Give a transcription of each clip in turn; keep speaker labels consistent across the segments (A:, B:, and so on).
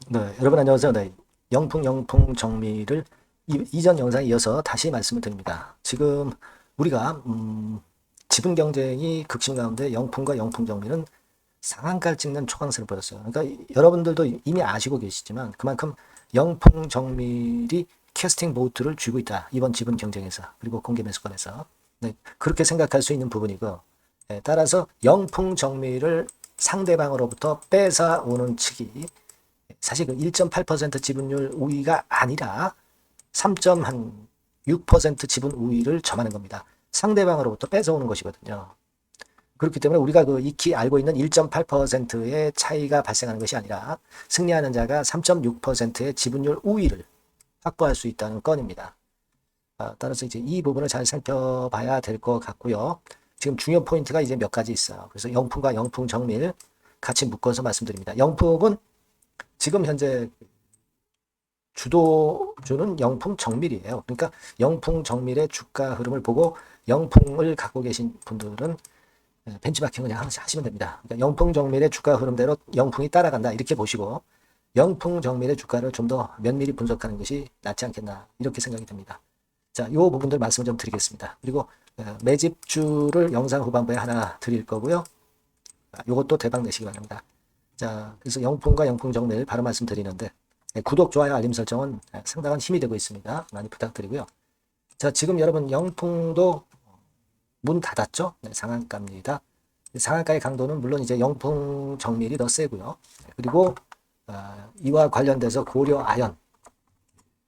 A: 네, 여러분 안녕하세요. 네, 영풍 정리를 이전 영상에 이어서 다시 말씀을 드립니다. 지금 우리가 지분 경쟁이 극심 가운데 영풍과 영풍 정리는 상한가를 찍는 초강세를 보였어요. 그러니까 여러분들도 이미 아시고 계시지만 그만큼 영풍 정밀이 캐스팅 보트를 쥐고 있다. 이번 지분 경쟁에서 그리고 공개 매수권에서 네, 그렇게 생각할 수 있는 부분이고 따라서 영풍 정밀을 상대방으로부터 뺏어오는 측이 사실 그 1.8% 지분율 우위가 아니라 3.6% 지분 우위를 점하는 겁니다. 상대방으로부터 뺏어오는 것이거든요. 그렇기 때문에 우리가 그 익히 알고 있는 1.8%의 차이가 발생하는 것이 아니라 승리하는 자가 3.6%의 지분율 우위를 확보할 수 있다는 건입니다. 따라서 이제 이 부분을 잘 살펴봐야 될 것 같고요. 지금 중요 포인트가 이제 몇 가지 있어요. 그래서 영풍과 영풍 정밀 같이 묶어서 말씀드립니다. 영풍은 지금 현재 주도주는 영풍 정밀이에요. 그러니까 영풍 정밀의 주가 흐름을 보고 영풍을 갖고 계신 분들은 벤치마킹 그냥 하시면 됩니다. 그러니까 영풍 정밀의 주가 흐름대로 영풍이 따라간다 이렇게 보시고 영풍 정밀의 주가를 좀 더 면밀히 분석하는 것이 낫지 않겠나 이렇게 생각이 듭니다. 자, 이 부분들 말씀을 좀 드리겠습니다. 그리고 매집주를 영상 후반부에 하나 드릴 거고요. 이것도 대박 내시기 바랍니다. 자, 그래서 영풍과 영풍 정밀 바로 말씀드리는데 구독, 좋아요, 알림 설정은 상당한 힘이 되고 있습니다. 많이 부탁드리고요. 자, 지금 여러분 영풍도 문 닫았죠? 네, 상한가입니다. 상한가의 강도는 물론 이제 영풍 정밀이 더 세고요. 그리고 이와 관련돼서 고려 아연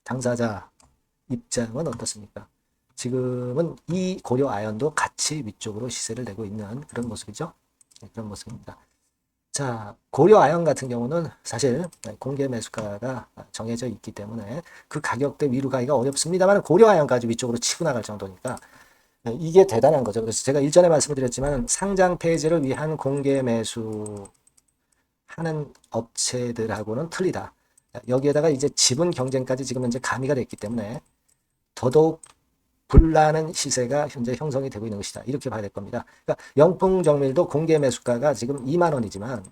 A: 당사자 입장은 어떻습니까? 지금은 이 고려 아연도 같이 위쪽으로 시세를 내고 있는 그런 모습이죠. 네, 그런 모습입니다. 자, 고려 아연 같은 경우는 사실 공개 매수가가 정해져 있기 때문에 그 가격대 위로 가기가 어렵습니다만 고려 아연까지 위쪽으로 치고 나갈 정도니까 이게 대단한 거죠. 그래서 제가 일전에 말씀을 드렸지만 상장 폐지를 위한 공개 매수하는 업체들하고는 틀리다. 여기에다가 이제 지분 경쟁까지 지금 현재 가미가 됐기 때문에 더더욱 불나는 시세가 현재 형성이 되고 있는 것이다. 이렇게 봐야 될 겁니다. 그러니까 영풍정밀도 공개 매수가가 지금 2만 원이지만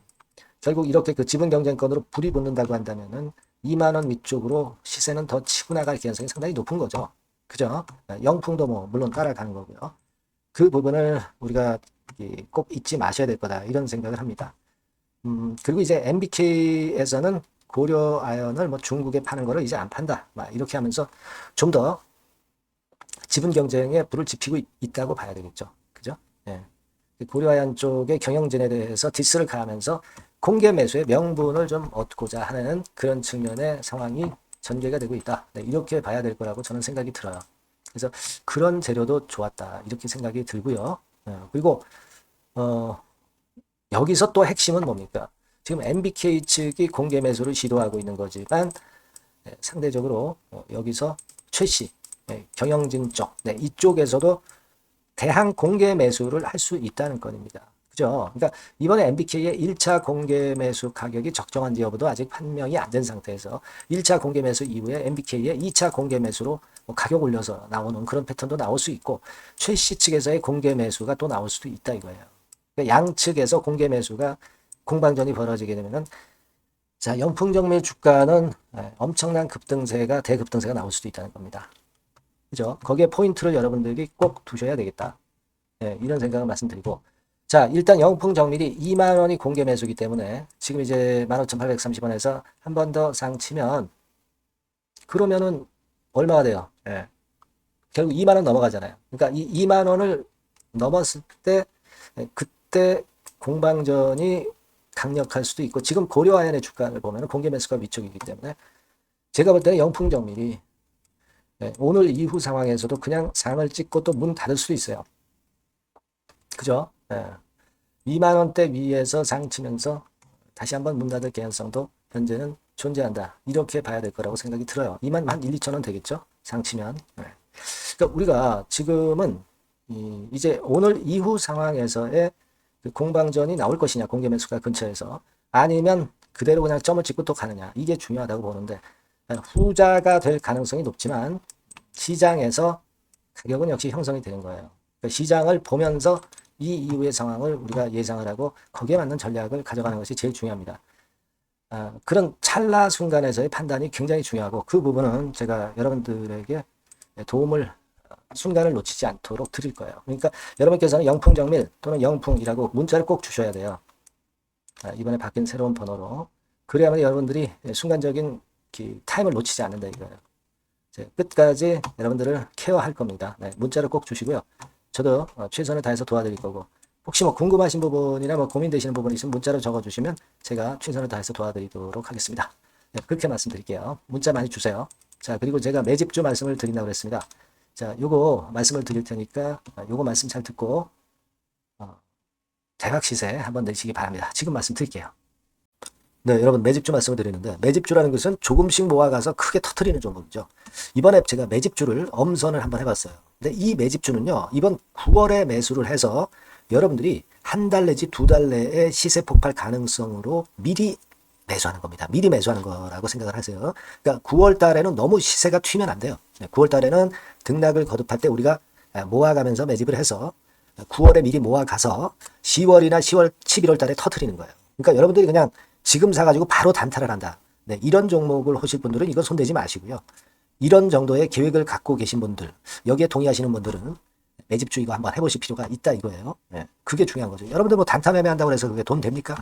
A: 결국 이렇게 그 지분 경쟁권으로 불이 붙는다고 한다면은 2만 원 위쪽으로 시세는 더 치고 나갈 가능성이 상당히 높은 거죠. 그죠? 영풍도 뭐 물론 따라가는 거고요. 그 부분을 우리가 꼭 잊지 마셔야 될 거다. 이런 생각을 합니다. 그리고 이제 MBK에서는 고려 아연을 뭐 중국에 파는 거를 이제 안 판다. 막 이렇게 하면서 좀 더 지분 경쟁에 불을 지피고 있다고 봐야 되겠죠. 그죠? 예. 고려아연 쪽의 경영진에 대해서 디스를 가하면서 공개 매수의 명분을 좀 얻고자 하는 그런 측면의 상황이 전개가 되고 있다. 네, 이렇게 봐야 될 거라고 저는 생각이 들어요. 그래서 그런 재료도 좋았다. 이렇게 생각이 들고요. 그리고 여기서 또 핵심은 뭡니까? 지금 MBK 측이 공개 매수를 시도하고 있는 거지만 상대적으로 여기서 최씨 경영진 쪽 이쪽에서도 대항 공개 매수를 할 수 있다는 건입니다. 그죠? 그러니까 이번에 MBK의 1차 공개 매수 가격이 적정한지 여부도 아직 판명이 안 된 상태에서 1차 공개 매수 이후에 MBK의 2차 공개 매수로 가격 올려서 나오는 그런 패턴도 나올 수 있고 최씨 측에서의 공개 매수가 또 나올 수도 있다 이거예요. 그러니까 양측에서 공개 매수가 공방전이 벌어지게 되면은 자, 영풍정밀 주가는 엄청난 급등세가 대급등세가 나올 수도 있다는 겁니다. 그죠? 거기에 포인트를 여러분들이 꼭 두셔야 되겠다. 이런 생각을 말씀드리고 자, 일단 영풍정밀이 2만 원이 공개 매수기 때문에 지금 이제 15,830원에서 한 번 더 상치면 그러면은 얼마가 돼요? 결국 2만 원 넘어가잖아요. 그러니까 이 2만 원을 넘었을 때 그때 공방전이 강력할 수도 있고 지금 고려아연의 주가를 보면 공개 매수가 위쪽이기 때문에 제가 볼 때는 영풍정밀이 오늘 이후 상황에서도 그냥 상을 찍고 또 문 닫을 수도 있어요. 그죠? 2만 원대 위에서 상 치면서 다시 한번 문 닫을 개연성도 현재는 존재한다. 이렇게 봐야 될 거라고 생각이 들어요. 2만 한 1, 2천 원 되겠죠? 상 치면. 그러니까 우리가 지금은 이제 오늘 이후 상황에서의 그 공방전이 나올 것이냐, 공개 매수가 근처에서 아니면 그대로 그냥 점을 찍고 또 가느냐, 이게 중요하다고 보는데 후자가 될 가능성이 높지만 시장에서 가격은 역시 형성이 되는 거예요. 그러니까 시장을 보면서 이 이후의 상황을 우리가 예상을 하고 거기에 맞는 전략을 가져가는 것이 제일 중요합니다. 그런 찰나 순간에서의 판단이 굉장히 중요하고 그 부분은 제가 여러분들에게 도움을 순간을 놓치지 않도록 드릴 거예요. 그러니까 여러분께서는 영풍정밀 또는 영풍이라고 문자를 꼭 주셔야 돼요. 이번에 바뀐 새로운 번호로. 그래야만 여러분들이 순간적인 타임을 놓치지 않는다 이거예요. 끝까지 여러분들을 케어할 겁니다. 네, 문자를 꼭 주시고요. 저도 최선을 다해서 도와드릴 거고 혹시 뭐 궁금하신 부분이나 뭐 고민되시는 부분이 있으면 문자로 적어주시면 제가 최선을 다해서 도와드리도록 하겠습니다. 네, 그렇게 말씀드릴게요. 문자 많이 주세요. 자, 그리고 제가 매집주 말씀을 드린다고 그랬습니다. 자, 요거 말씀을 드릴 테니까 요거 말씀 잘 듣고 대박 시세 한번 내시기 바랍니다. 지금 말씀 드릴게요. 네, 여러분 매집주 말씀을 드리는데 매집주라는 것은 조금씩 모아가서 크게 터트리는 종목이죠. 이번에 제가 매집주를 엄선을 한번 해봤어요. 근데 이 매집주는요, 이번 9월에 매수를 해서 여러분들이 한 달 내지 두 달 내에 시세 폭발 가능성으로 미리 매수하는 겁니다. 미리 매수하는 거라고 생각을 하세요. 그러니까 9월 달에는 너무 시세가 튀면 안 돼요. 9월 달에는 등락을 거듭할 때 우리가 모아가면서 매집을 해서 9월에 미리 모아가서 10월이나 10월, 11월 달에 터트리는 거예요. 그러니까 여러분들이 그냥 지금 사가지고 바로 단타를 한다. 네, 이런 종목을 하실 분들은 이건 손대지 마시고요. 이런 정도의 계획을 갖고 계신 분들, 여기에 동의하시는 분들은 매집주 이거 한번 해보실 필요가 있다 이거예요. 네, 그게 중요한 거죠. 여러분들 뭐 단타 매매한다고 해서 그게 돈 됩니까?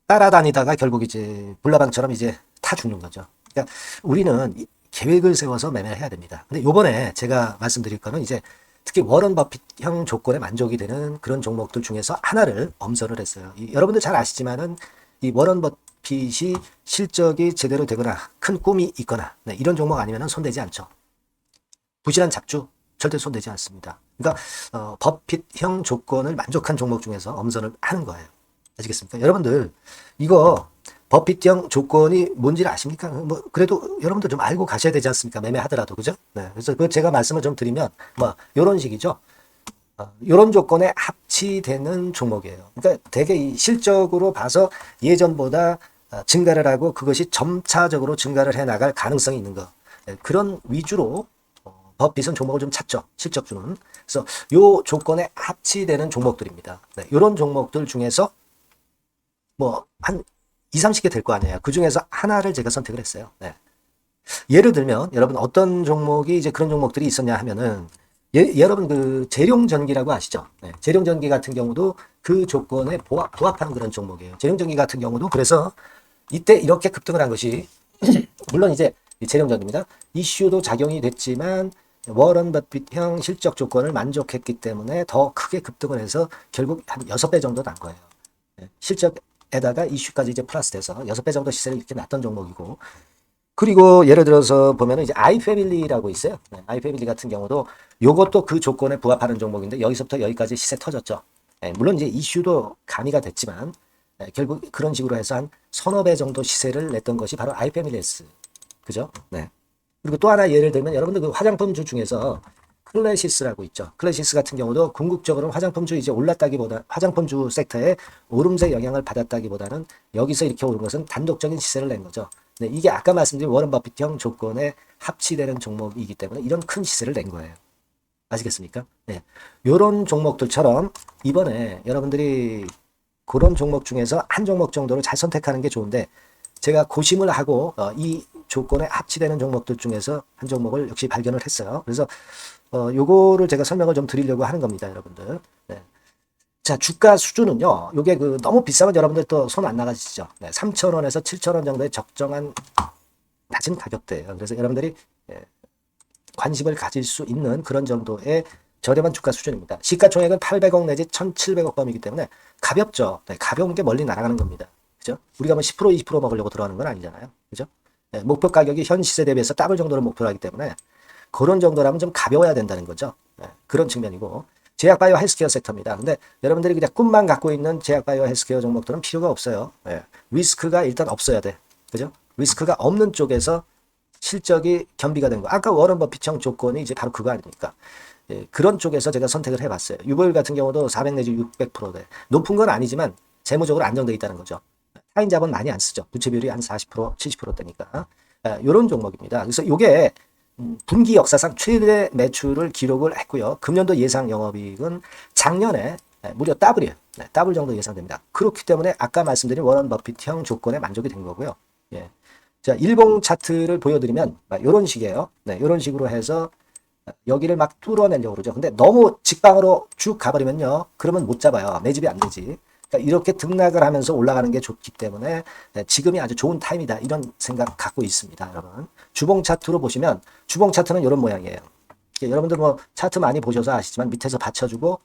A: 따라다니다가 결국 이제 불나방처럼 이제 타 죽는 거죠. 그러니까 우리는 계획을 세워서 매매를 해야 됩니다. 근데 요번에 제가 말씀드릴 거는 이제 특히 워런 버핏형 조건에 만족이 되는 그런 종목들 중에서 하나를 엄선을 했어요. 여러분들 잘 아시지만은 이 워런 버핏이 실적이 제대로 되거나 큰 꿈이 있거나 네, 이런 종목 아니면 손대지 않죠. 부실한 잡주 절대 손대지 않습니다. 그러니까 버핏형 조건을 만족한 종목 중에서 엄선을 하는 거예요. 아시겠습니까? 여러분들 이거 버핏형 조건이 뭔지를 아십니까? 뭐 그래도 여러분들 좀 알고 가셔야 되지 않습니까? 매매하더라도 그죠? 네, 그래서 그 제가 말씀을 좀 드리면 뭐 이런 식이죠. 이런 조건에 합치되는 종목이에요. 그러니까 되게 이 실적으로 봐서 예전보다 증가를 하고 그것이 점차적으로 증가를 해 나갈 가능성이 있는 거. 그런 위주로 버핏은 종목을 좀 찾죠. 실적주는. 그래서 요 조건에 합치되는 종목들입니다. 네, 이런 종목들 중에서 뭐 한 2, 30개 될 거 아니에요. 그 중에서 하나를 제가 선택을 했어요. 네. 예를 들면 여러분 어떤 종목이 이제 그런 종목들이 있었냐 하면은 여러분 그 재룡전기라고 아시죠? 네. 재룡전기 같은 경우도 그 조건에 부합하는 그런 종목이에요. 재룡전기 같은 경우도 그래서 이때 이렇게 급등을 한 것이 물론 이제 재룡전기입니다. 이슈도 작용이 됐지만 워런 버핏형 실적 조건을 만족했기 때문에 더 크게 급등을 해서 결국 한 6배 정도 난 거예요. 네. 실적에다가 이슈까지 이제 플러스돼서 6배 정도 시세를 이렇게 났던 종목이고 그리고 예를 들어서 보면은 이제 아이패밀리라고 있어요. 네, 아이패밀리 같은 경우도 요것도 그 조건에 부합하는 종목인데 여기서부터 여기까지 시세 터졌죠. 네, 물론 이제 이슈도 가미가 됐지만 결국 그런 식으로 해서 한 서너 배 정도 시세를 냈던 것이 바로 아이패밀리스. 그죠? 네. 그리고 또 하나 예를 들면 여러분들 그 화장품주 중에서 클래시스라고 있죠. 클래시스 같은 경우도 궁극적으로 화장품주 이제 올랐다기보다 화장품주 섹터에 오름세 영향을 받았다기보다는 여기서 이렇게 오른 것은 단독적인 시세를 낸 거죠. 네, 이게 아까 말씀드린 워런 버핏형 조건에 합치되는 종목이기 때문에 이런 큰 시세를 낸 거예요. 아시겠습니까? 네. 요런 종목들처럼 이번에 여러분들이 그런 종목 중에서 한 종목 정도를 잘 선택하는 게 좋은데 제가 고심을 하고 이 조건에 합치되는 종목들 중에서 한 종목을 역시 발견을 했어요. 그래서 요거를 제가 설명을 좀 드리려고 하는 겁니다, 여러분들. 네. 자, 주가 수준은요. 요게 그 너무 비싸면 여러분들 또 손 안 나가시죠. 네, 3,000원에서 7,000원 정도의 적정한 낮은 가격대예요. 그래서 여러분들이 관심을 가질 수 있는 그런 정도의 저렴한 주가 수준입니다. 시가총액은 800억 내지 1,700억 범이기 때문에 가볍죠. 네, 가벼운 게 멀리 날아가는 겁니다. 그죠? 우리가 뭐 10% 20% 먹으려고 들어가는 건 아니잖아요. 그죠? 네, 목표 가격이 현 시세 대비해서 더블 정도를 목표로 하기 때문에 그런 정도라면 좀 가벼워야 된다는 거죠. 네, 그런 측면이고 제약바이오 헬스케어 섹터입니다. 근데 여러분들이 그냥 꿈만 갖고 있는 제약바이오 헬스케어 종목들은 필요가 없어요. 네, 리스크가 일단 없어야 돼. 그죠? 리스크가 없는 쪽에서 실적이 겸비가 된 거. 아까 워런 버핏형 조건이 이제 바로 그거 아닙니까? 예, 그런 쪽에서 제가 선택을 해봤어요. 유보율 같은 경우도 400 내지 600%대. 높은 건 아니지만 재무적으로 안정되어 있다는 거죠. 타인 자본 많이 안 쓰죠. 부채 비율이 한 40%, 70%대니까. 이런 종목입니다. 그래서 이게 분기 역사상 최대 매출을 기록을 했고요. 금년도 예상 영업이익은 작년에 무려 더블이에요. 네, 더블 정도 예상됩니다. 그렇기 때문에 아까 말씀드린 워런 버핏형 조건에 만족이 된 거고요. 예. 자, 일봉 차트를 보여드리면 이런 식이에요. 네, 이런 식으로 해서 여기를 막 뚫어내려고 그러죠. 근데 너무 직방으로 쭉 가버리면요. 그러면 못 잡아요. 매집이 안 되지. 그러니까 이렇게 등락을 하면서 올라가는 게 좋기 때문에 지금이 아주 좋은 타임이다. 이런 생각 갖고 있습니다. 여러분. 주봉 차트로 보시면 주봉 차트는 이런 모양이에요. 여러분들 뭐 차트 많이 보셔서 아시지만 밑에서 받쳐주고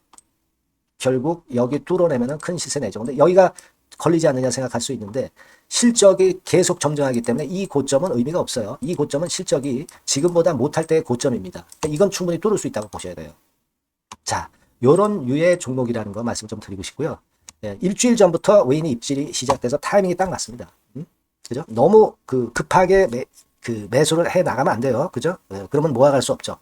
A: 결국 여기 뚫어내면은 큰 시세 내죠. 근데 여기가 걸리지 않느냐 생각할 수 있는데 실적이 계속 정정하기 때문에 이 고점은 의미가 없어요. 이 고점은 실적이 지금보다 못할 때의 고점입니다. 이건 충분히 뚫을 수 있다고 보셔야 돼요. 자, 요런 유의 종목이라는 거 말씀 좀 드리고 싶고요. 예, 일주일 전부터 외인이 입질이 시작돼서 타이밍이 딱 맞습니다. 그죠? 너무 급하게 매수를 해 나가면 안 돼요. 그죠? 예, 그러면 모아갈 수 없죠.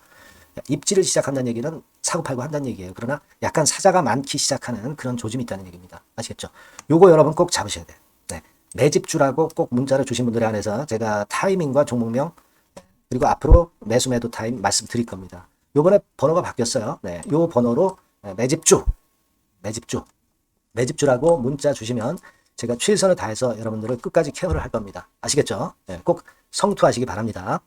A: 입지를 시작한다는 얘기는 사고팔고 한다는 얘기예요. 그러나 약간 사자가 많기 시작하는 그런 조짐이 있다는 얘기입니다. 아시겠죠? 요거 여러분 꼭 잡으셔야 돼요. 네. 매집주라고 꼭 문자를 주신 분들에 한해서 제가 타이밍과 종목명 그리고 앞으로 매수 매도 타임 말씀드릴 겁니다. 요번에 번호가 바뀌었어요. 네. 요 번호로 매집주라고 문자 주시면 제가 최선을 다해서 여러분들을 끝까지 케어를 할 겁니다. 아시겠죠? 네. 꼭 성투하시기 바랍니다.